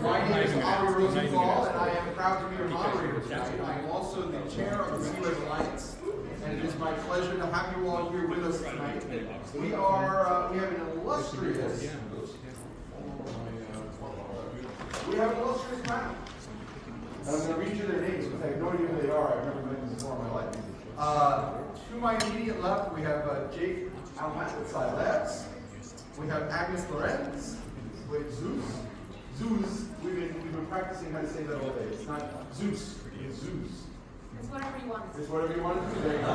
My name is Avi Rosenthal, and I am proud to be your moderator tonight. I am also the chair of the Z-Wave Alliance, and it is my pleasure to have you all here with us tonight. We have an illustrious panel. And I'm going to read you their names because I have no idea who they are. I've never met them before in my life. To my immediate left, we have Jake Almat with Side Labs. We have Agnes Lorenz with Zeus. Zeus, we've been practicing how to say that all day. It's not Zeus, it's Zeus. It's whatever you want. It's whatever you want to do. There you go.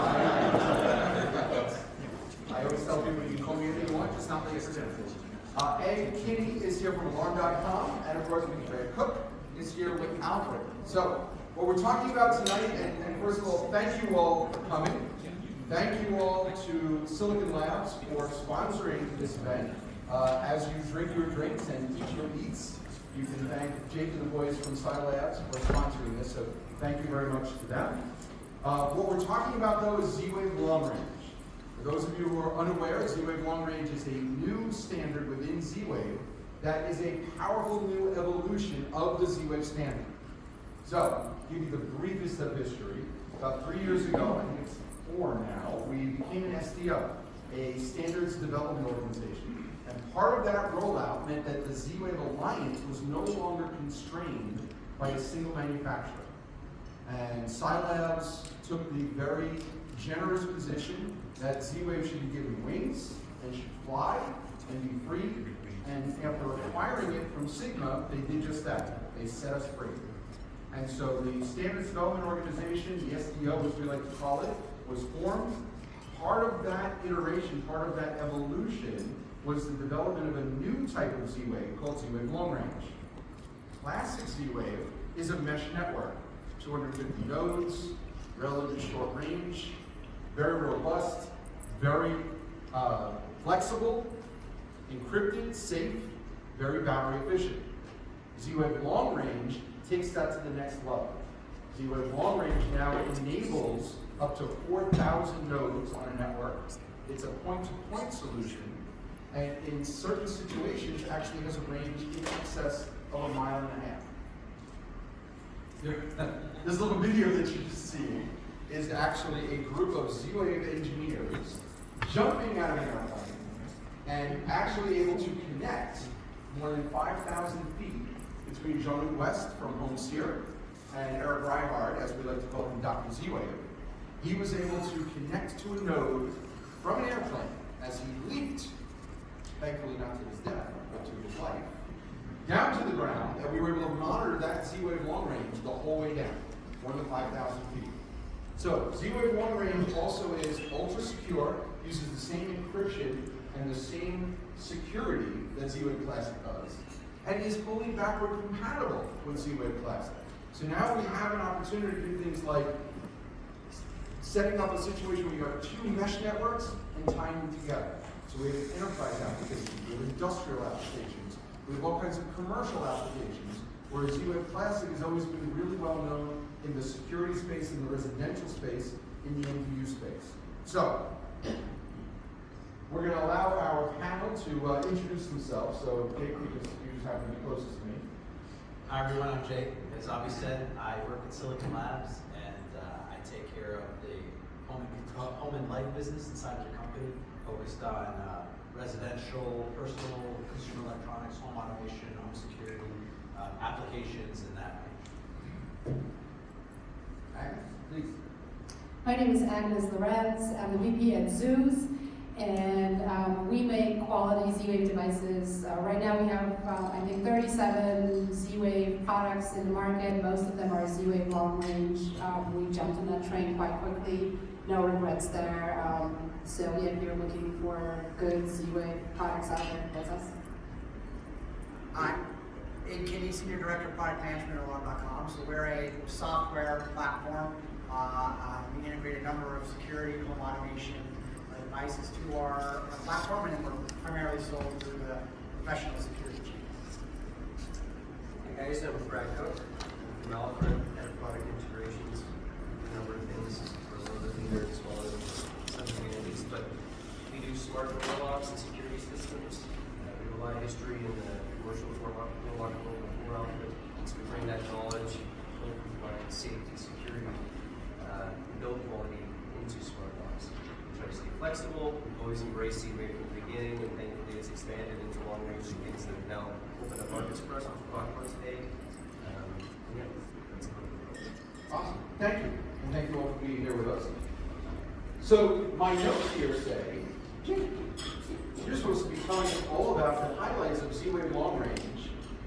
I always tell people you can call me anything you want, just not like a certificate. And Kitty is here from alarm.com, and of course, Brad Cook is here with Alfred. So, what we're talking about tonight, and first of all, thank you all for coming. Thank you all to Silicon Labs for sponsoring this event. As you drink your drinks and eat your eats, you can thank Jake and the boys from Side Labs for sponsoring this, so thank you very much to them. What we're talking about, though, is Z-Wave Long Range. For those of you who are unaware, Z-Wave Long Range is a new standard within Z-Wave that is a powerful new evolution of the Z-Wave standard. So, to give you the briefest of history, about 3 years ago, I think it's 4 now, we became an SDO, a standards development organization. And part of that rollout meant that the Z-Wave Alliance was no longer constrained by a single manufacturer. And Labs took the very generous position that Z-Wave should be given wings and should fly and be free. And after acquiring it from Sigma, they did just that. They set us free. And so the Standards Development Organization, the SDO as we like to call it, was formed. Part of that iteration, part of that evolution, was the development of a new type of Z-Wave called Z-Wave Long Range. Classic Z-Wave is a mesh network, 250 nodes, relatively short range, very robust, very flexible, encrypted, safe, very battery efficient. Z-Wave Long Range takes that to the next level. Z-Wave Long Range now enables up to 4,000 nodes on a network. It's a point-to-point solution, and in certain situations actually has a range in excess of 1.5 miles. This little video that you just see is actually a group of Z-Wave engineers jumping out of an airplane and actually able to connect more than 5,000 feet between Jean-Luc West from Homesteer and Eric Reihard, as we like to call him, Dr. Z-Wave. He was able to connect to a node from an airplane as he leaped, thankfully not to his death, but to his life, down to the ground, and we were able to monitor that Z-Wave Long Range the whole way down, more than 5,000 feet. So, Z-Wave Long Range also is ultra secure, uses the same encryption and the same security that Z-Wave Classic does, and is fully backward compatible with Z-Wave Classic. So now we have an opportunity to do things like setting up a situation where you have 2 mesh networks and tying them together. So we have enterprise applications, we have industrial applications, we have all kinds of commercial applications, where Z-Wave Classic has always been really well known in the security space, in the residential space, in the MDU space. So, we're going to allow our panel to introduce themselves. So, Jake, you just happen to be closest to me. Hi everyone, I'm Jake. As Avi said, I work at Silicon Labs, and I take care of the home and life business inside of the company, focused on residential, personal, consumer electronics, home automation, home security, applications, and that range. Agnes, please. My name is Agnes Lorenz. I'm the VP at Zeus, and we make quality Z-Wave devices. Right now we have, I think, 37 Z-Wave products in the market. Most of them are Z-Wave Long Range. We jumped on that train quite quickly. No regrets there. So yeah, if you're looking for good Z-Wave products out there, that's us. I'm Ed Kinney, Senior Director of Product Management at alarm.com. So we're a software platform. We integrate a number of security, home automation devices to our platform, and then we're primarily sold through the professional security channel. Hey guys, I'm Brad Cook, developer and product integrations, a number of things for a little bit leaner as well as some communities, but we do smart door locks and security systems. We have a lot of history in the commercial door lock world before always embraced Z-Wave from the beginning, and thankfully it's expanded into long-range things that have now opened up markets for us to talk about today. Yeah, that's it. Awesome. Thank you. And thank you all for being here with us. So my notes here say, you're supposed to be telling us all about the highlights of Z-Wave Long Range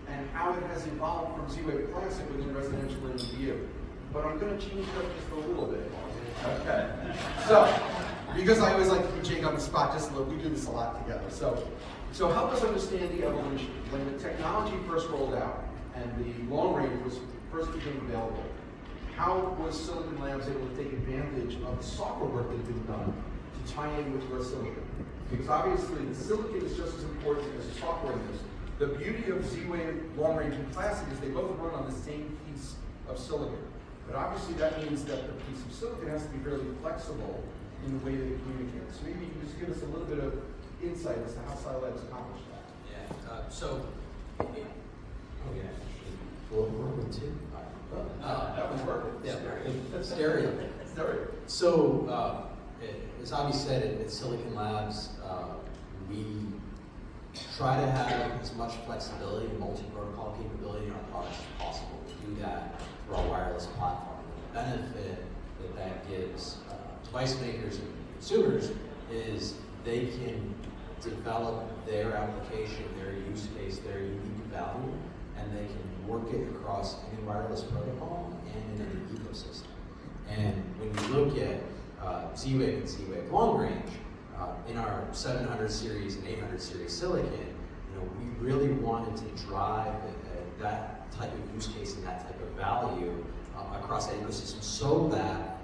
and how it has evolved from Z-Wave Classic within residential and MDU. But I'm going to change it up just a little bit. Okay. So, because I always like to put Jake on the spot, just a little, we do this a lot together. So help us understand the evolution. When the technology first rolled out and the long range was first became available, how was Silicon Labs able to take advantage of the software work that had been done to tie in with your silicon? Because obviously the silicon is just as important as the software is. The beauty of Z-Wave Long Range and Classic is they both run on the same piece of silicon. But obviously that means that the piece of silicon has to be fairly flexible in the way that it communicates. So maybe you can just give us a little bit of insight as to how Silabs accomplished that. We'll work with two. That was working. Yeah, stereo. So, as Avi said, at Silicon Labs, we try to have as much flexibility and multi-protocol capability in our products as possible. We do that through our wireless platform. The benefit that gives device makers and consumers is they can develop their application, their use case, their unique value, and they can work it across any wireless protocol and in any ecosystem. And when you look at Z-Wave and Z-Wave Long Range, in our 700 series and 800 series silicon, we really wanted to drive that type of use case and that type of value across that ecosystem so that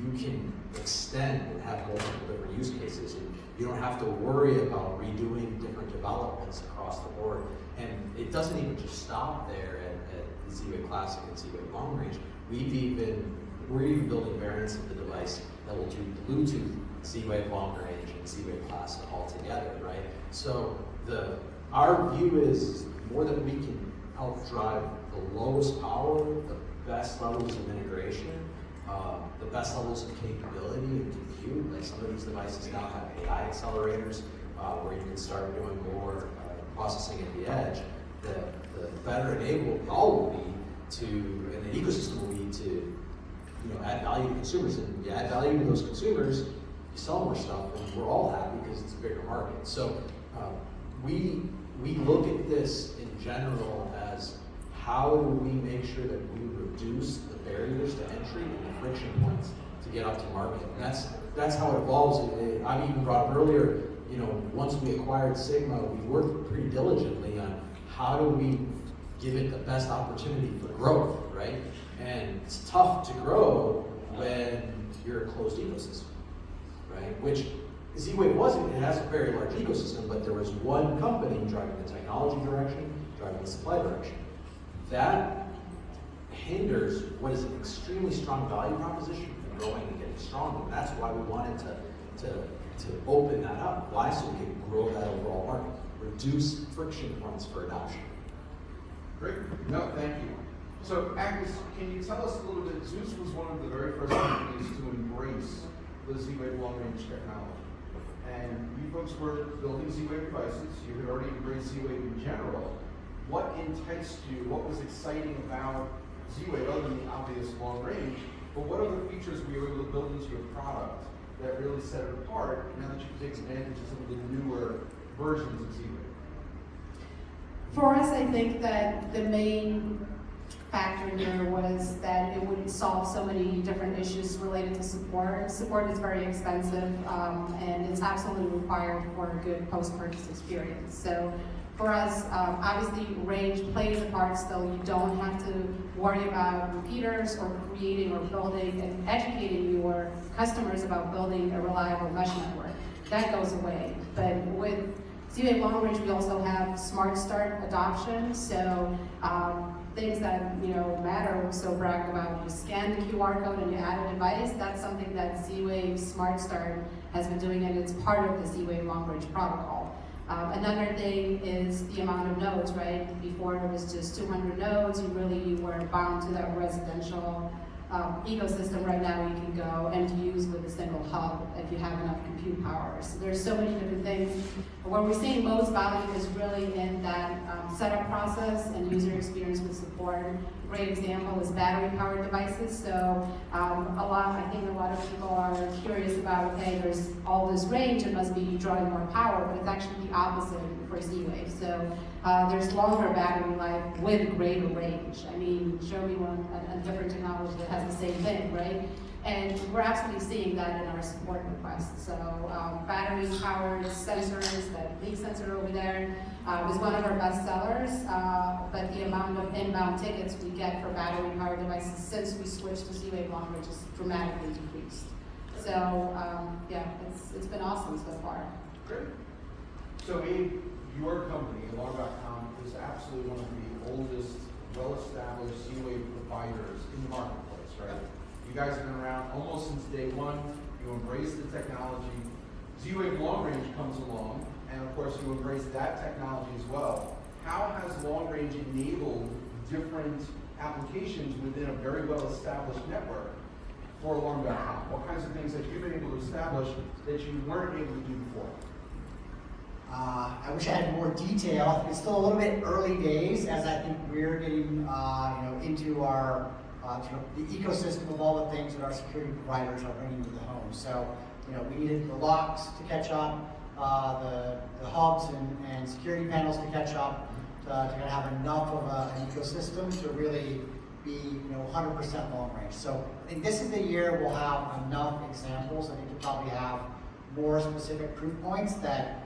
you can extend and have multiple different use cases, and you don't have to worry about redoing different developments across the board. And it doesn't even just stop there at the Z-Wave Classic and Z-Wave Long Range. We're even building variants of the device that will do Bluetooth Z-Wave Long Range and Z-Wave Classic all together, right? So our view is more that we can help drive the lowest power, the best levels of integration, the best levels of capability and compute. Like some of these devices now have AI accelerators where you can start doing more processing at the edge. The better enabled y'all will be to, and the ecosystem will be to, add value to consumers. And you add value to those consumers, you sell more stuff, and we're all happy because it's a bigger market. So we look at this in general as how do we make sure that we reduce the barriers to entry and the friction points to get up to market. And that's how it evolves. I even brought up earlier, once we acquired Sigma, we worked pretty diligently on how do we give it the best opportunity for growth, right? And it's tough to grow when you're a closed ecosystem, right? Which Z-Wave wasn't. It has a very large ecosystem, but there was one company driving the technology direction, driving the supply direction. That hinders what is an extremely strong value proposition from growing and getting stronger. And that's why we wanted to open that up. Why? So we can grow that overall market, reduce friction points for adoption. Great. No, thank you. So, Agnes, can you tell us a little bit? Zeus was one of the very first companies to embrace the Z-Wave long-range technology. And you folks were building Z-Wave devices. You had already embraced Z-Wave in general. What enticed you? What was exciting about Z-Wave, other than the obvious long range? But what other features were you able to build into your product that really set it apart now that you can take advantage of some of the newer versions of Z-Wave? For us, I think that the main factor here was that it would solve so many different issues related to support. Support is very expensive, and it's absolutely required for a good post-purchase experience. So for us, obviously range plays a part still. You don't have to worry about repeaters or creating or building and educating your customers about building a reliable mesh network. That goes away. But with Z-Wave Long Range, we also have Smart Start adoption. So things that matter, so bragged about, you scan the QR code and you add a device. That's something that Z-Wave Smart Start has been doing, and it's part of the Z-Wave Long Range protocol. Another thing is the amount of nodes, right? Before it was just 200 nodes, you were bound to that residential ecosystem right now you can go and use with a single hub if you have enough compute power. So there's so many different things. Where we're seeing most value is really in that setup process and user experience with support. A great example is battery-powered devices. So I think a lot of people are curious about, okay, there's all this range, it must be drawing more power, but it's actually the opposite for Z-Wave. So there's longer battery life with greater range. I mean, show me a different technology that has the same thing, right? And we're absolutely seeing that in our support requests. So battery-powered sensors, that leak sensor over there, is one of our best sellers, but the amount of inbound tickets we get for battery-powered devices since we switched to Z-Wave long range has dramatically decreased. So yeah, it's been awesome so far. Great. So Abe, your company, Alarm.com, is absolutely one of the oldest, well-established Z-Wave providers in the marketplace, right? You guys have been around almost since day one. You embrace the technology. Z-Wave Long Range comes along, and of course you embrace that technology as well. How has Long Range enabled different applications within a very well-established network for Alarm.com? What kinds of things that you've been able to establish that you weren't able to do before? I wish I had more detail. It's still a little bit early days, as I think we're getting into our the ecosystem of all the things that our security providers are bringing to the home. So we needed the locks to catch up, the hubs and security panels to catch up, to kind of have enough of an ecosystem to really be 100% long range. So I think this is the year we'll have enough examples. I think to probably have more specific proof points that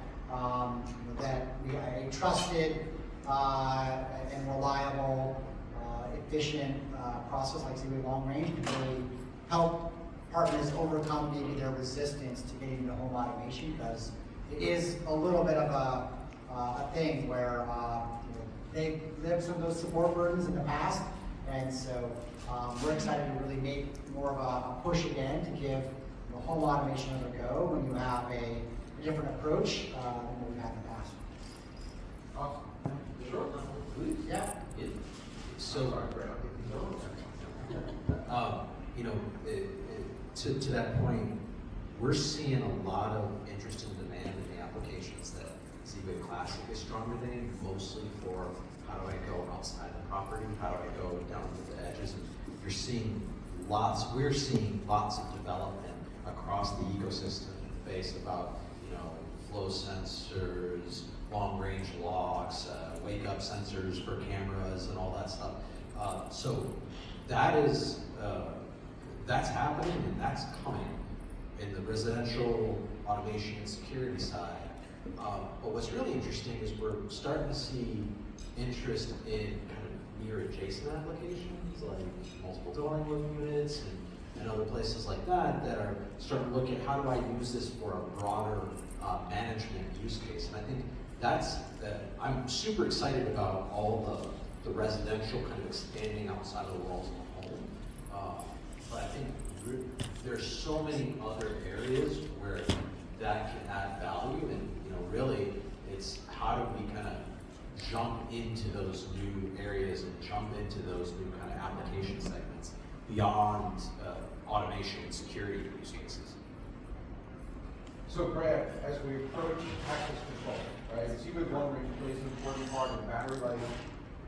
that a trusted and reliable, efficient process like Z-Wave Long Range can really help partners overcome maybe their resistance to getting into home automation, because it is a little bit of a thing where they've lived some of those support burdens in the past, and so we're excited to really make more of a push again to give home automation a go when you have a different approach than what we've had in the past. Awesome. Sure. Please. Yeah. So, to that point, we're seeing a lot of interest and demand in the applications that Z-Wave Classic is strong in, mostly for how do I go outside the property, how do I go down to the edges. And we're seeing lots of development across the ecosystem space about flow sensors, long range locks, wake up sensors for cameras and all that stuff. So that is that's happening and that's coming in the residential automation and security side. But what's really interesting is we're starting to see interest in kind of near adjacent applications like multiple dwelling units and other places like that are starting to look at how do I use this for a broader management use case. And I think that's I'm super excited about all the residential kind of expanding outside of the walls of the home. But I think there's so many other areas where that can add value, and really it's how do we kind of jump into those new areas and jump into those new kind of application segments beyond automation and security use cases. So Brad, as we approach access control, right, Z-Wave Long Range plays an important part in battery life,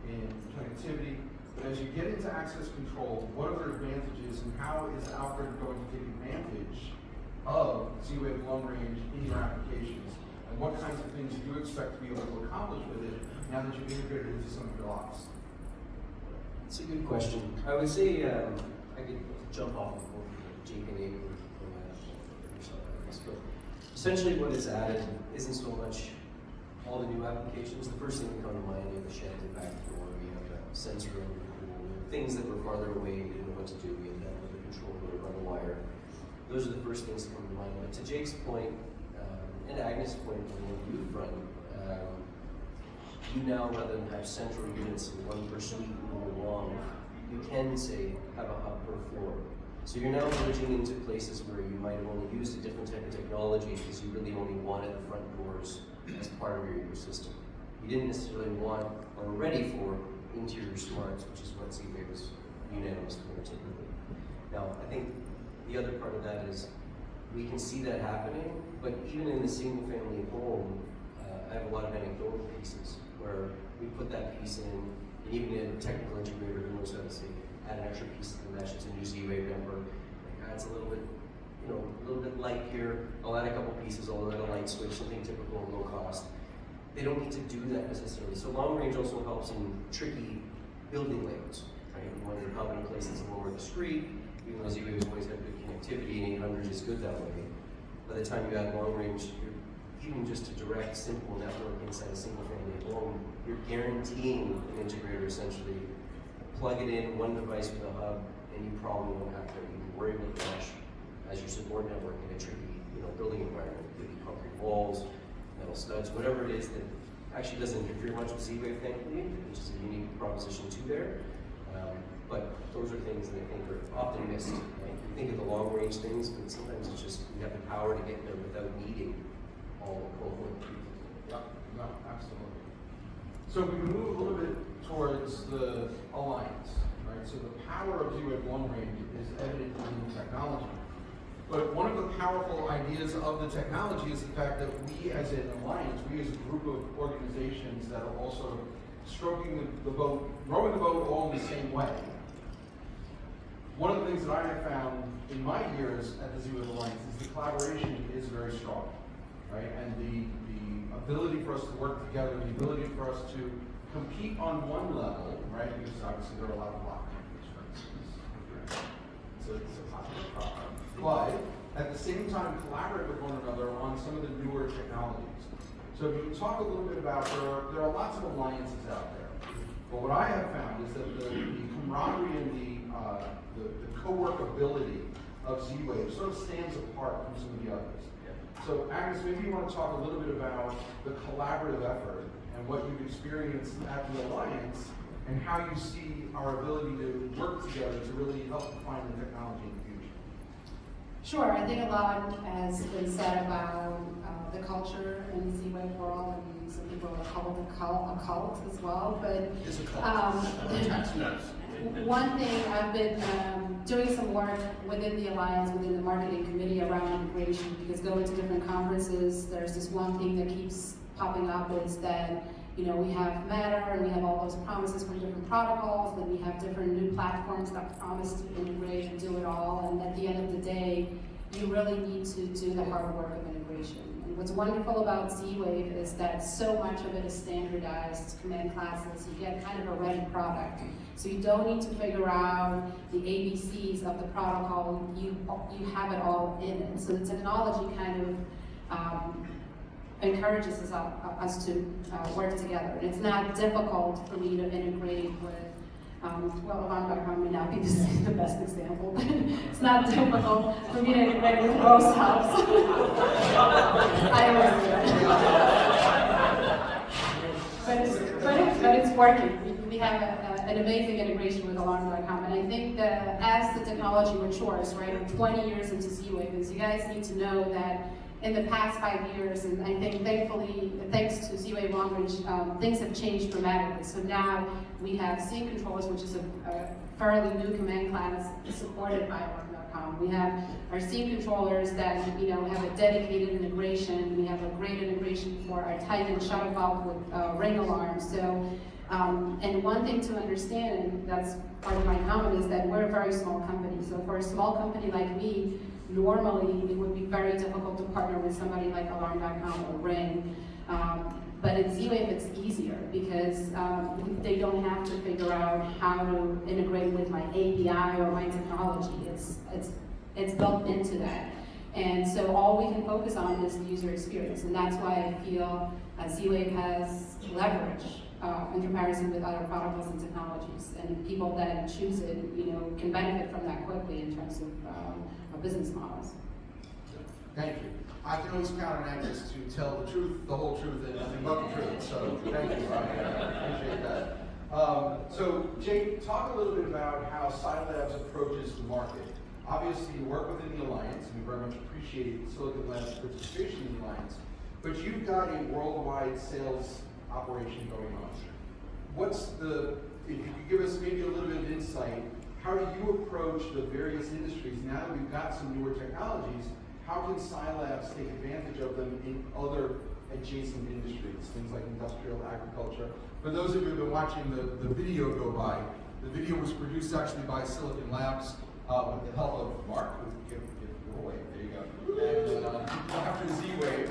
in connectivity, but as you get into access control, what are their advantages and how is Alfred going to take advantage of Z-Wave Long Range in your applications? And what kinds of things do you expect to be able to accomplish with it now that you've integrated it into some of your locks? It's a good question. I would say I could jump off of both Jake and Abe from yourself, I guess. But essentially what is added isn't so much all the new applications. The first thing that come to mind, you have the shed and back door, we have a sensor in the pool, things that were farther away, we didn't know what to do, we had that with a controller, run a wire. Those are the first things that come to mind. But to Jake's point, and Agnes' point on the youth front, you now, rather than have central units in one per suite moving along, you can say have a hub per floor. So you're now merging into places where you might have only used a different type of technology because you really only wanted the front doors as part of your ecosystem. You didn't necessarily want or ready for interior smarts, which is what Z-Wave was unanimous for typically. Now, I think the other part of that is we can see that happening, but even in the single family home, I have a lot of anecdotal pieces where we put that piece in, and even a technical integrator who knows how to say, add an extra piece to the mesh, it's a new Z-Wave number, like adds a little bit, you know, a little bit light here, I'll add a couple pieces, I'll add a light switch, something typical and low cost. They don't need to do that necessarily. So long range also helps in tricky building layouts, right? You want your common places lower the street, even though Z-Waves always have good connectivity and 800 is good that way. By the time you add long range, even just a direct, simple network inside a single family home, you're guaranteeing an integrator essentially. Plug it in, one device with a hub, and you probably won't have to even worry about the mesh as your support network in a tricky, you know, building environment. It could be concrete walls, metal studs, whatever it is that actually doesn't interfere much with Z-Wave, thankfully, which is a unique proposition too there. But those are things that I think are often missed. Right? You think of the long range things, but sometimes it's just you have the power to get there without needing all the cohort. Yeah, no, absolutely. So we move a little bit towards the alliance, right? So the power of Z-Wave long range is evident in the technology. But one of the powerful ideas of the technology is the fact that we as an alliance, we as a group of organizations that are also stroking the boat, rowing the boat all in the same way. One of the things that I have found in my years at the Z-Wave Alliance is the collaboration is very strong, right? And the ability for us to work together, the ability for us to compete on one level, right? Because obviously there are a lot of block companies, for instance. So it's a popular product. But at the same time, collaborate with one another on some of the newer technologies. So if you can talk a little bit about, there are lots of alliances out there. But what I have found is that the camaraderie and the co-workability of Z-Wave sort of stands apart from some of the others. So Agnes, maybe you want to talk a little bit about the collaborative effort and what you've experienced at the Alliance and how you see our ability to work together to really help define the technology in the future. Sure, I think a lot has been said about the culture in the Z-Wave world, and some people call it a cult as well, but It's a cult. one thing I've been doing some work within the Alliance, within the marketing committee around integration, because going to different conferences, there's this one thing that keeps popping up is that, you know, we have Matter and we have all those promises for different protocols, then we have different new platforms that promise to integrate and do it all, and at the end of the day, you really need to do the hard work of integration. And what's wonderful about Z-Wave is that so much of it is standardized command classes. You get kind of a ready product. So you don't need to figure out the ABCs of the protocol. You have it all in it. So the technology kind of encourages us to work together. And it's not difficult for me to integrate with, well, Alarm.com may not be the best example, but it's not difficult for me to integrate with Rose House. I always do it. But it's working. We have an amazing integration with Alarm.com, and I think that as the technology matures, right, we're 20 years into Z-Wave, and so you guys need to know that in the past 5 years, and I think thankfully, thanks to Z-Wave Long Range, things have changed dramatically. So now we have scene controllers, which is a fairly new command class supported by Alarm.com. We have our scene controllers that, you know, have a dedicated integration. We have a great integration for our Titan shuttle valve with ring alarms. So, and one thing to understand, and that's part of my comment, is that we're a very small company. So for a small company like me, normally it would be very difficult to partner with somebody like Alarm.com or Ring. But at Z-Wave it's easier because they don't have to figure out how to integrate with my API or my technology. It's built into that. And so all we can focus on is the user experience. And that's why I feel Z-Wave has leverage in comparison with other protocols and technologies. And people that choose it, you know, can benefit from that quickly in terms of business models. Thank you. I can always count on Agnes to tell the truth, the whole truth, and nothing but the truth. So thank you. I appreciate that. So Jake, talk a little bit about how Silabs approaches the market. Obviously, you work within the Alliance, and we very much appreciate Silicon Labs' participation in the Alliance. But you've got a worldwide sales operation going on. What's the, if you could give us maybe a little bit of insight how do you approach the various industries? Now that we've got some newer technologies, how can Scilabs take advantage of them in other adjacent industries, things like industrial agriculture? For those of you who have been watching the video go by, the video was produced actually by Silicon Labs with the help of Mark, who give away, there you go. And after Z-Wave,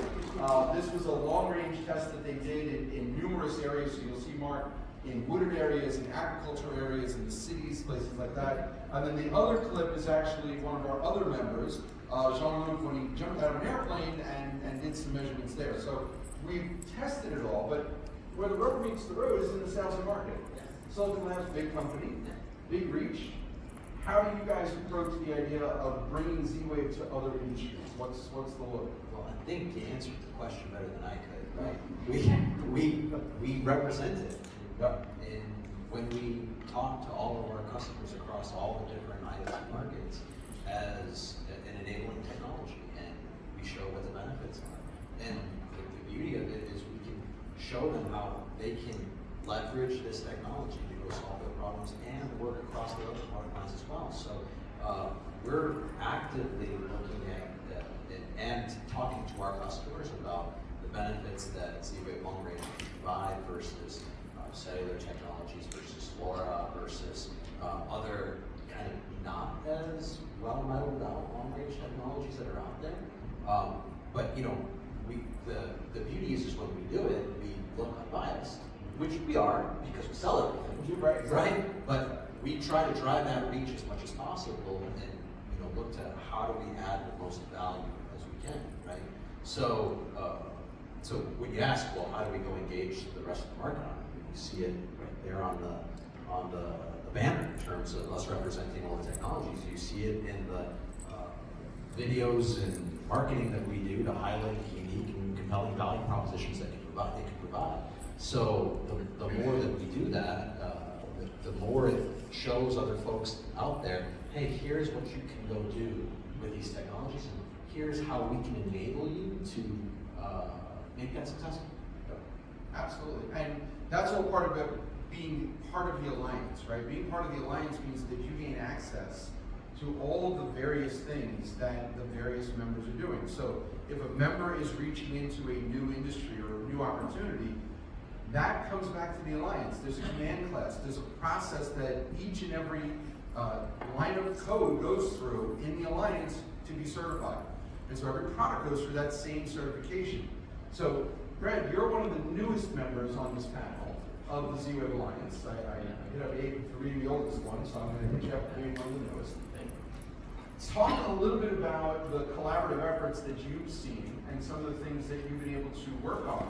this was a long-range test that they did in numerous areas, so you'll see Mark in wooded areas, in agricultural areas, in the cities, places like that. And then the other clip is actually one of our other members, Jean-Luc, when he jumped out of an airplane and did some measurements there. So we've tested it all, but where the rubber meets the road is in the sales and marketing. Silicon Labs, big company, big reach. How do you guys approach the idea of bringing Z-Wave to other industries? What's the look? Well, I think you answered the question better than I could, right? We represent it. Yep. And when we talk to all of our customers across all the different IoT markets as an enabling technology, and we show what the benefits are. And the beauty of it is we can show them how they can leverage this technology to go solve their problems and work across the other product lines as well. So we're actively looking at and talking to our customers about the benefits that Z-Wave long range can provide versus cellular technologies versus LoRa versus other kind of not as well metaled out long range technologies that are out there. But you know, the beauty is when we do it, we look unbiased, which we are because we sell everything. Right? But we try to drive that reach as much as possible and you know look to how do we add the most value as we can, right? So so when you ask, well, how do we go engage the rest of the market on it? You see it right there on the banner in terms of us representing all the technologies. You see it in the videos and marketing that we do to highlight the unique and compelling value propositions that they can provide. So the more that we do that, the more it shows other folks out there, hey, here's what you can go do with these technologies, and here's how we can enable you to make that successful. Absolutely, and that's all part of it, being part of the alliance, right? Being part of the alliance means that you gain access to all of the various things that the various members are doing. So if a member is reaching into a new industry or a new opportunity, that comes back to the alliance. There's a command class, there's a process that each and every line of code goes through in the alliance to be certified. And so every product goes through that same certification. So Brad, you're one of the newest members on this panel of the Z-Wave Alliance. I hit up Abe for being the oldest one, so I'm going to hit you up for being one of the newest. Talk a little bit about the collaborative efforts that you've seen and some of the things that you've been able to work on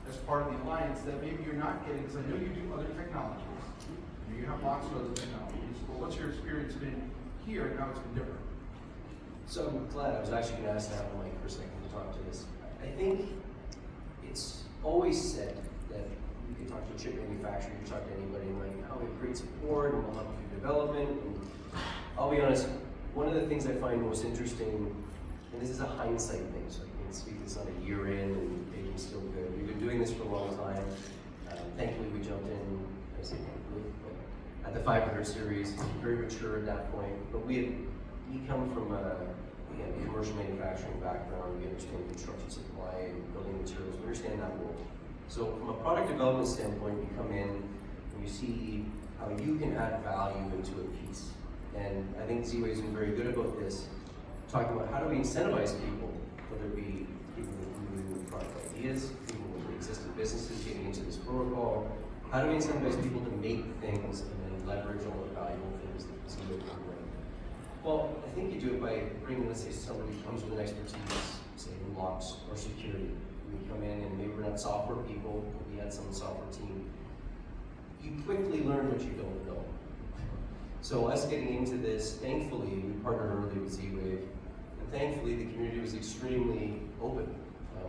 as part of the Alliance that maybe you're not getting, because I know you do other technologies. You have lots of other technologies. But what's your experience been here and how it's been different? So I'm glad I was actually going to ask that one, Mike, for a second to talk to this. I think it's always said that you can talk to a chip manufacturer, you can talk to anybody, and like, oh, we have great support, and we'll help you with development. And I'll be honest, one of the things I find most interesting, and this is a hindsight thing, so I can speak this on a year in, and it's still good. We've been doing this for a long time. Thankfully, we jumped in, I say thankfully, but at the 500 series, very mature at that point. But we come from a commercial manufacturing background. We understand construction supply and building materials. We understand that world. So from a product development standpoint, you come in and you see how you can add value into a piece. And I think Z-Wave's been very good about this, talking about how do we incentivize people, whether it be people with new product ideas, people with existing businesses getting into this protocol. How do we incentivize people to make things and then leverage all the valuable things that Z-Wave can bring? Well, I think you do it by bringing, let's say, somebody who comes with an expertise, say in locks or security. We come in and maybe we're not software people, but we had some software team. You quickly learn what you don't know. So us getting into this, thankfully, we partnered early with Z-Wave, and thankfully the community was extremely open.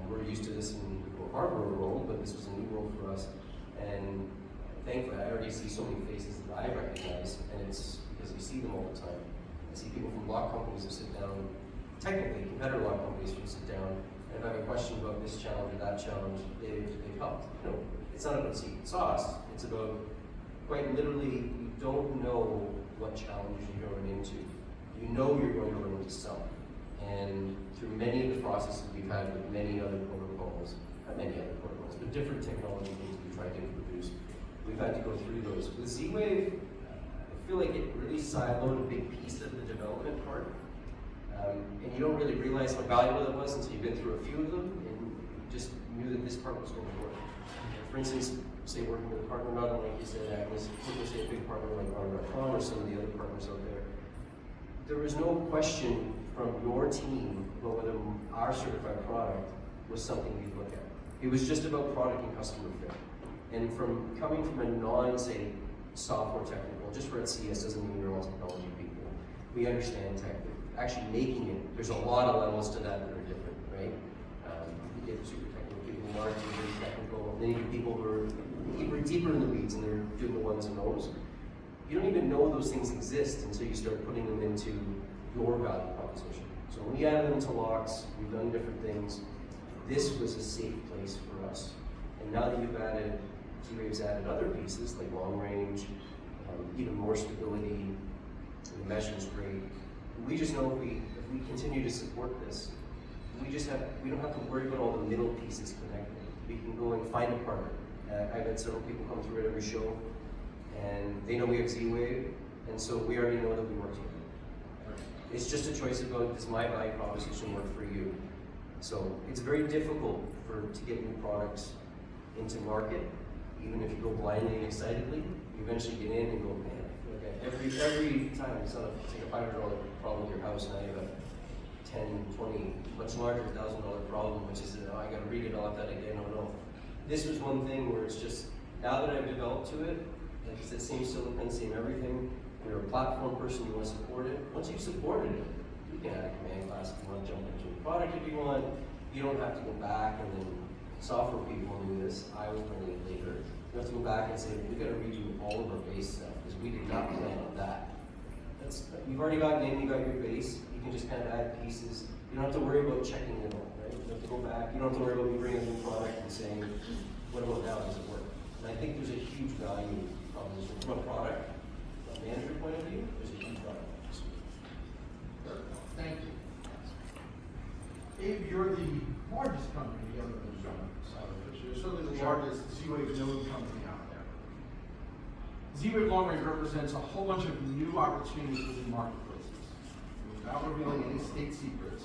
We're used to this in the hardware world, but this was a new world for us. And thankfully, I already see so many faces that I recognize, and it's because you see them all the time. I see people from lock companies who sit down, technically competitor lock companies who sit down, and if I have a question about this challenge or that challenge, they've helped. You know, it's not about secret sauce, it's about quite literally, you don't know what challenges you're going into. You know you're going to run into some. And through many of the processes we've had with many other protocols, not many other protocols, but different technology things we tried to introduce, we've had to go through those. With Z-Wave, I feel like it really siloed a big piece of the development part. And you don't really realize how valuable it was until you've been through a few of them and you just knew that this part was going to work. For instance, say working with a partner, not like you said, Agnes, say a big partner like Armor.com or some of the other partners out there. There was no question from your team about whether our certified product was something you'd look at. It was just about product and customer fit. And from coming from a non-say software technical, just we're at CES doesn't mean we're all technology people. We understand tech. Actually making it, there's a lot of levels to that are different, right? You get super technical people who aren't very technical, and then you get people who are deeper in the weeds and they're doing the ones and those. You don't even know those things exist until you start putting them into your value proposition. So when we added them to locks, we've done different things. This was a safe place for us. And now that you've added, Z-Wave's added other pieces like long range, even more stability, the mesh is great. We just know if we continue to support this, we don't have to worry about all the middle pieces connecting. We can go and find a partner. I've had several people come through at every show, and they know we have Z-Wave, and so we already know that we work together. It's just a choice about, does my value proposition work for you? So it's very difficult to get new products into market, even if you go blindly and excitedly. You eventually get in and go, man, every time it's like a $500 problem with your house, now you have a 10, 20, much larger $1,000 problem, which is, I gotta read it, I'll have that again, oh no. This was one thing where it's just, now that I've developed to it, like it's the same silicon, same everything, you're a platform person, you want to support it. Once you've supported it, you can add a command class if you want to jump into a product if you want. You don't have to go back and then software people knew this, I was learning it later. You have to go back and say, we got to redo all of our base stuff because we did not plan on that. You've already got in, you got your base, you can just kind of add pieces. You don't have to worry about checking it all, right? You don't have to go back, you don't have to worry about me bringing a new product and saying, what about now, does it work? And I think there's a huge value proposition from a product, from a manager point of view, there's a huge value. Thank you. Abe, you're the largest company on the side, but you're certainly the largest Z-Wave known company out there. Z-Wave Long Range represents a whole bunch of new opportunities within marketplaces, without revealing any state secrets.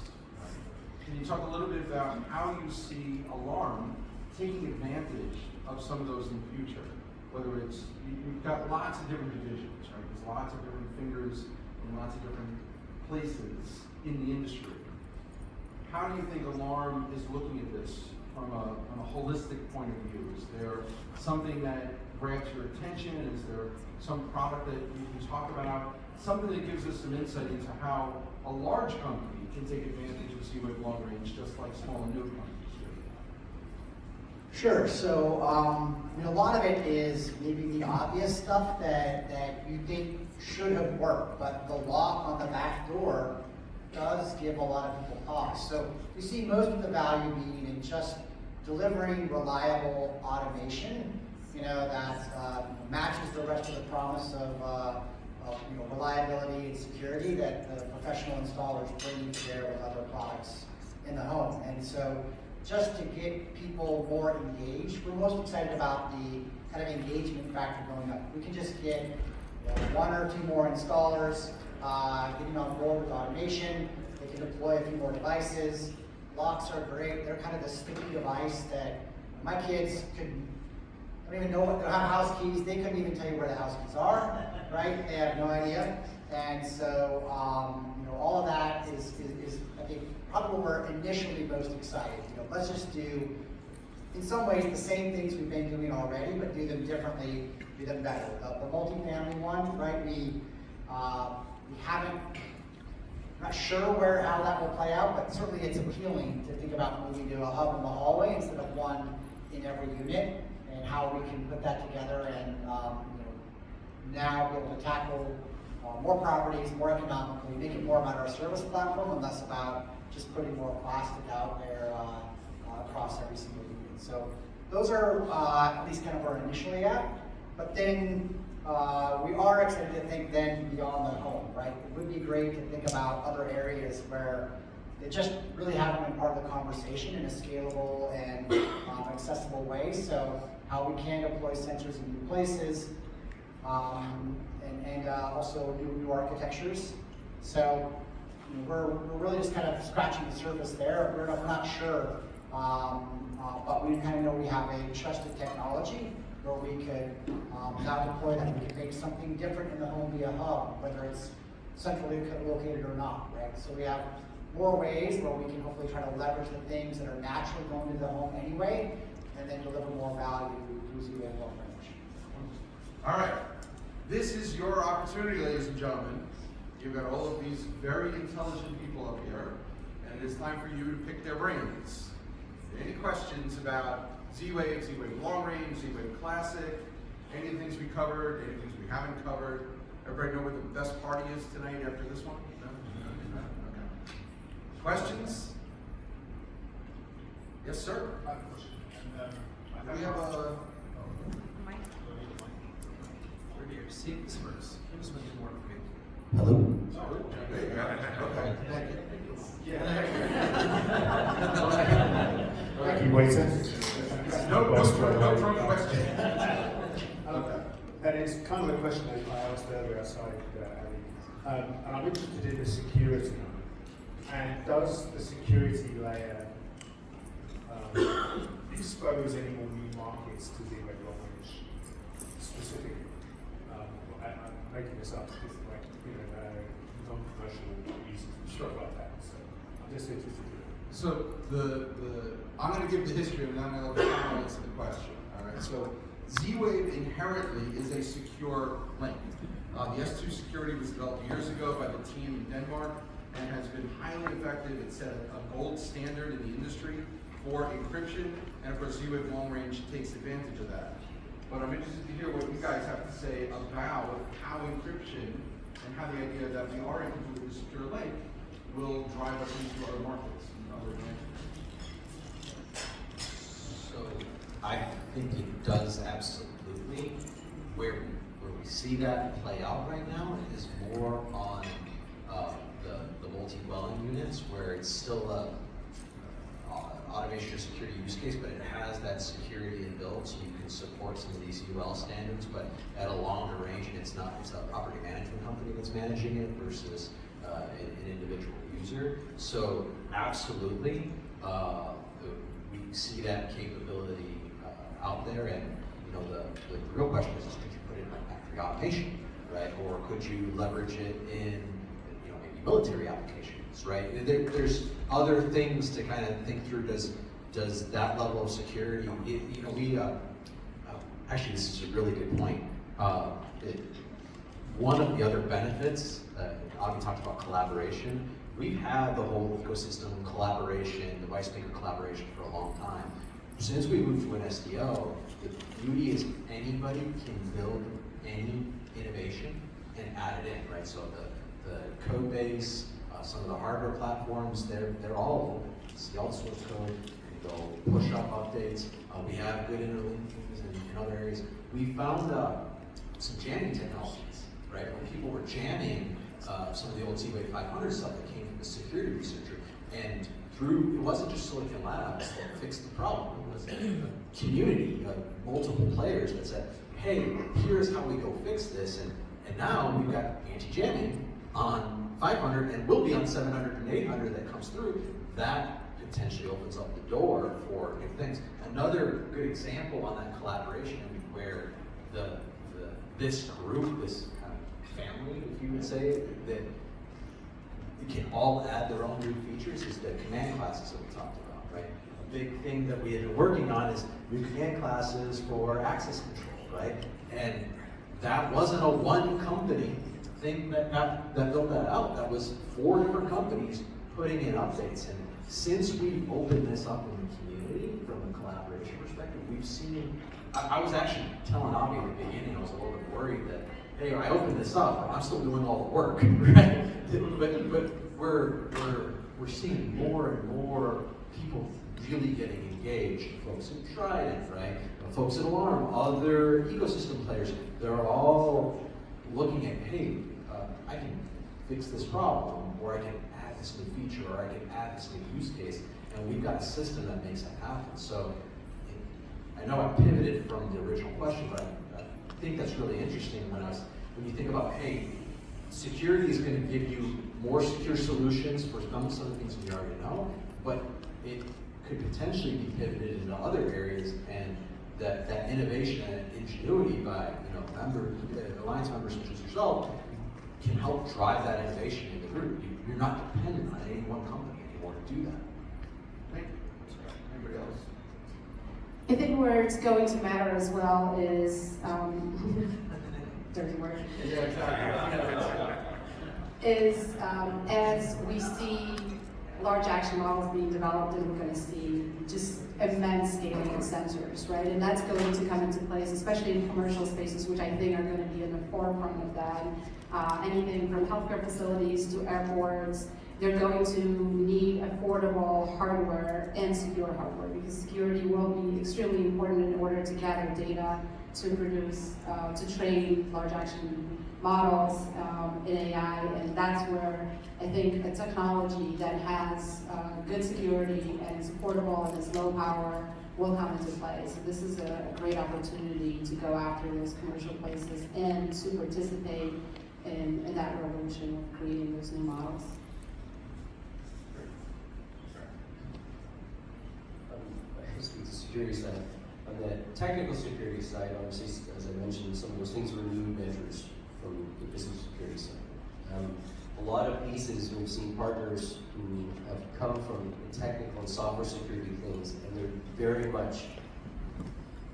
Can you talk a little bit about how you see Alarm taking advantage of some of those in the future? Whether it's, you've got lots of different divisions, right? There's lots of different fingers in lots of different places in the industry. How do you think Alarm is looking at this from a holistic point of view? Is there something that grabs your attention? Is there some product that you can talk about? Something that gives us some insight into how a large company can take advantage of Z-Wave Long Range, just like small and new companies do. Sure. So, a lot of it is maybe the obvious stuff that you think should have worked, but the lock on the back door does give a lot of people pause. So we see most of the value being in just delivering reliable automation, that matches the rest of the promise of reliability and security that the professional installers bring to bear with other products in the home. And so just to get people more engaged, we're most excited about the kind of engagement factor going up. We can just get one or two more installers, getting on board with automation. They can deploy a few more devices. Locks are great. They're kind of the sticky device that my kids don't even know what their house keys. They couldn't even tell you where the house keys are, right? They have no idea. And so, all of that is I think probably what we're initially most excited. Let's just do, in some ways, the same things we've been doing already, but do them differently, do them better. The multifamily one, right? We haven't, not sure how that will play out, but certainly it's appealing to think about moving to a hub in the hallway instead of one in every unit, and how we can put that together and now be able to tackle more properties more economically, make it more about our service platform and less about just putting more plastic out there across every single unit. So those are at least kind of where we're initially at. But then we are excited to think then beyond the home, right? It would be great to think about other areas where they just really haven't been part of the conversation in a scalable and accessible way. So how we can deploy sensors in new places, and also new architectures. So we're really just kind of scratching the surface there. We're not sure, but we kind of know we have a trusted technology where we could now deploy that. We could make something different in the home via hub, whether it's centrally located or not, right? So we have more ways where we can hopefully try to leverage the things that are naturally going to the home anyway, and then deliver more value using the long range. All right, this is your opportunity, ladies and gentlemen. You've got all of these very intelligent people up here, and it is time for you to pick their brains. Any questions about Z-Wave, Z-Wave Long Range, Z-Wave Classic, any of the things we covered, any things we haven't covered? Everybody know where the best party is tonight after this one? No? Okay. Questions? Yes, sir. I have a question. And, We have a... We're here. See this first. Give us one more for me. Hello? There you go. Okay, thank you. Thank you, waiter. No question. Okay. And it's kind of a question that I asked earlier outside, Ali. And I'm interested in the security. And does the security layer expose any more new markets to Z-Wave Long Range specifically? I'm making this up because like, non-commercial uses and stuff like that. So I'm just interested in it. So I'm going to give the history and then I'm going to let you answer the question. All right. So Z-Wave inherently is a secure link. The S2 security was developed years ago by the team in Denmark and has been highly effective. It set a gold standard in the industry for encryption, and of course Z-Wave Long Range takes advantage of that. But I'm interested to hear what you guys have to say about how encryption and how the idea that we are able to do a secure link will drive us into other markets and other advantages. So I think it does absolutely. Where we see that play out right now is more on the multi-dwelling units, where it's still a automation or security use case, but it has that security inbuilt, so you can support some of these UL standards, but at a longer range, and it's a property management company that's managing it versus an individual user. So absolutely, we see that capability out there, and the real question is could you put it in factory automation, right? Or could you leverage it in maybe military applications, right? There's other things to kind of think through. Does that level of security? Actually, this is a really good point. One of the other benefits, Avi talked about collaboration. We've had the whole ecosystem collaboration, device maker collaboration for a long time. Since we moved to an SDO, the beauty is anybody can build any innovation and add it in, right? So the code base, some of the hardware platforms, they're all open. See all the source code, you can go push up updates. We have good interlinkings in other areas. We found some jamming technologies, right? When people were jamming some of the old Z-Wave 500 stuff that came from the security researcher, and it wasn't just Silicon Labs that fixed the problem. It was a community of multiple players that said, hey, here's how we go fix this, and now we've got anti-jamming on 500, and will be on 700 and 800 that comes through. That potentially opens up the door for new things. Another good example on that collaboration where this group, this kind of family, if you would say, that can all add their own new features is the command classes that we talked about, right? A big thing that we had been working on is new command classes for access control, right? And that wasn't a one company thing that built that out. That was 4 different companies putting in updates. And since we've opened this up in the community from a collaboration perspective, we've seen, I was actually telling Avi at the beginning, I was a little bit worried that, hey, I opened this up, but I'm still doing all the work, right? But we're seeing more and more people really getting engaged, folks who tried it, right? folks at Alarm, other ecosystem players, they're all looking at, hey, I can fix this problem, or I can add this new feature, or I can add this new use case, and we've got a system that makes that happen. So I know I pivoted from the original question, but I think that's really interesting when you think about, hey, security is going to give you more secure solutions for some of the things you already know, but it could potentially be pivoted into other areas, and that innovation and ingenuity by alliance members such as yourself can help drive that innovation in the group. You're not dependent on any one company anymore to do that. Thank you. Anybody else? I think where it's going to matter as well is, dirty word, Yeah, exactly. is as we see large action models being developed, and we're going to see just immense scaling of sensors, right? And that's going to come into place, especially in commercial spaces, which I think are going to be in the forefront of that. Anything from healthcare facilities to airports, they're going to need affordable hardware and secure hardware, because security will be extremely important in order to gather data, to produce, to train large action models in AI, and that's where I think a technology that has good security and is affordable and is low power will come into play. So this is a great opportunity to go after those commercial places and to participate in that revolution of creating those new models. I speak to security side. On the technical security side, obviously, as I mentioned, some of those things were new measures from the business security side. A lot of pieces, we've seen partners who have come from the technical and software security things, and they're very much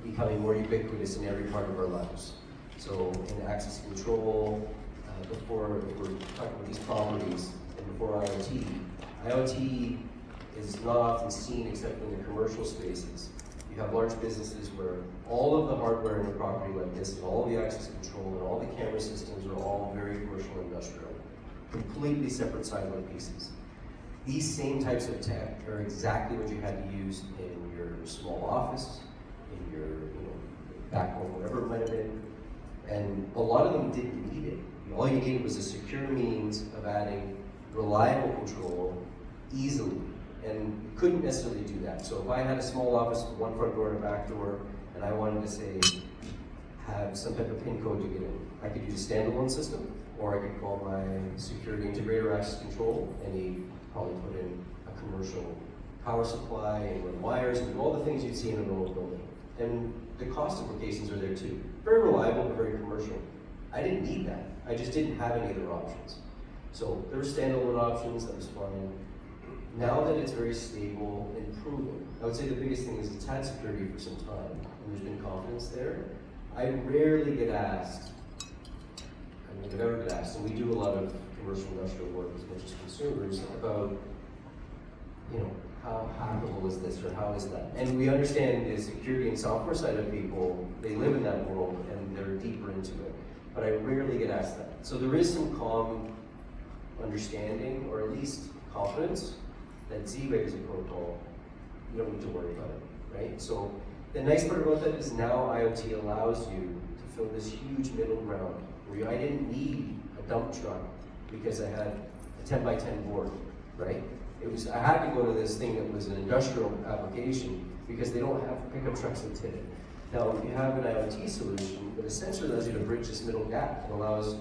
becoming more ubiquitous in every part of our lives. So in access control, before we're talking about these properties, and before IoT is not often seen except in the commercial spaces. You have large businesses where all of the hardware in a property like this, and all of the access control, and all the camera systems are all very commercial and industrial. Completely separate siloed pieces. These same types of tech are exactly what you had to use in your small office, in your back home, whatever it might have been. And a lot of them didn't need it. All you needed was a secure means of adding reliable control easily. And you couldn't necessarily do that. So if I had a small office with one front door and a back door, and I wanted to say, have some type of PIN code to get in, I could use a standalone system, or I could call my security integrator access control, and he'd probably put in a commercial power supply and run wires and do all the things you'd see in an old building. And the cost implications are there too. Very reliable, but very commercial. I didn't need that. I just didn't have any other options. So there were standalone options, that was fine. Now that it's very stable and proven, I would say the biggest thing is it's had security for some time, and there's been confidence there. I rarely get asked, I mean, I never get asked, and we do a lot of commercial industrial work as much as consumers about, how hackable is this or how is that? And we understand the security and software side of people, they live in that world and they're deeper into it. But I rarely get asked that. So there is some calm understanding, or at least confidence, that Z-Wave is a protocol. You don't need to worry about it, right? So the nice part about that is now IoT allows you to fill this huge middle ground where I didn't need a dump truck because I had a 10 by 10 board, right? I had to go to this thing that was an industrial application because they don't have pickup trucks that did it. Now, if you have an IoT solution, it essentially allows you to bridge this middle gap. It allows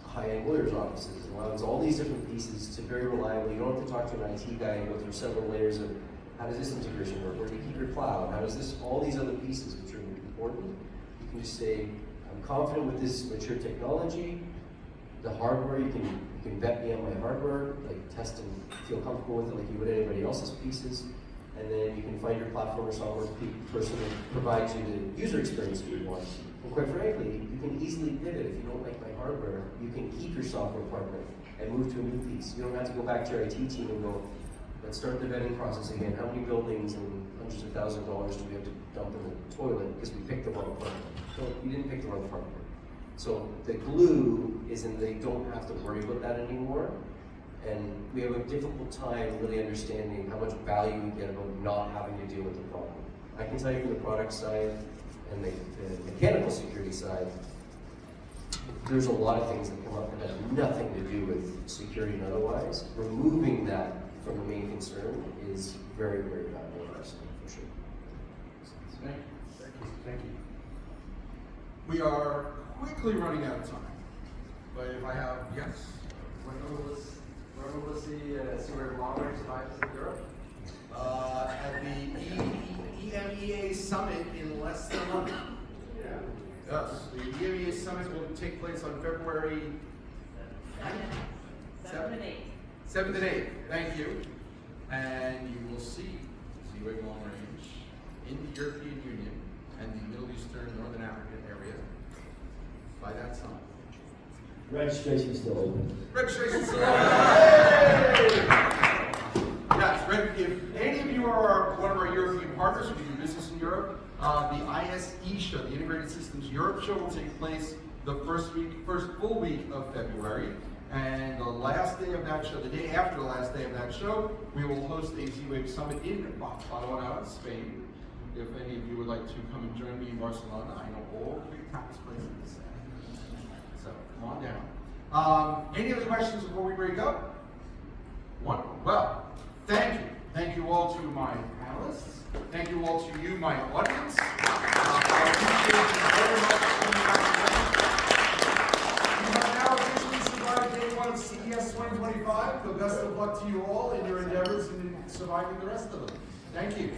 high-end lawyers' offices, it allows all these different pieces to very reliably, you don't have to talk to an IT guy and go through several layers of how does this integration work, where do you keep your cloud, how does this, all these other pieces which are important. You can just say, I'm confident with this mature technology, the hardware, you can vet me on my hardware, like test and feel comfortable with it like you would anybody else's pieces. And then you can find your platform or software person that provides you the user experience that you want. And quite frankly, you can easily pivot. If you don't like my hardware, you can keep your software partner and move to a new piece. You don't have to go back to your IT team and go, let's start the vetting process again. How many buildings and hundreds of thousands of dollars do we have to dump in the toilet because we picked the wrong partner? No, you didn't pick the wrong partner. So the glue is in they don't have to worry about that anymore. And we have a difficult time really understanding how much value we get about not having to deal with the problem. I can tell you from the product side and the mechanical security side, there's a lot of things that come up that have nothing to do with security and otherwise. Removing that from the main concern is very, very valuable in our side, for sure. Thank you. Thank you. We are quickly running out of time. But if I have, yes? When will we see where long-range devices in Europe? At the EMEA Summit in less than a month. Yeah. Yes, the EMEA Summit will take place on February 7th and 8th. Thank you. And you will see Z-Wave Long Range in the European Union and the Middle Eastern, Northern African area by that summit. Registration is still open. Registration still open. Hey! Yes, if any of you are one of our European partners, we do business in Europe, the ISE show, the Integrated Systems Europe show, will take place the first full week of February. And the last day of that show, the day after the last day of that show, we will host a Z-Wave Summit in Barcelona, Spain. If any of you would like to come and join me in Barcelona, I know all the big tax places. So come on down. Any other questions before we break up? Wonderful. Well, thank you. Thank you all to my panelists. Thank you all to you, my audience. I appreciate you very much. You have now officially survived day one of CES 2025. The best of luck to you all in your endeavors in surviving the rest of them. Thank you.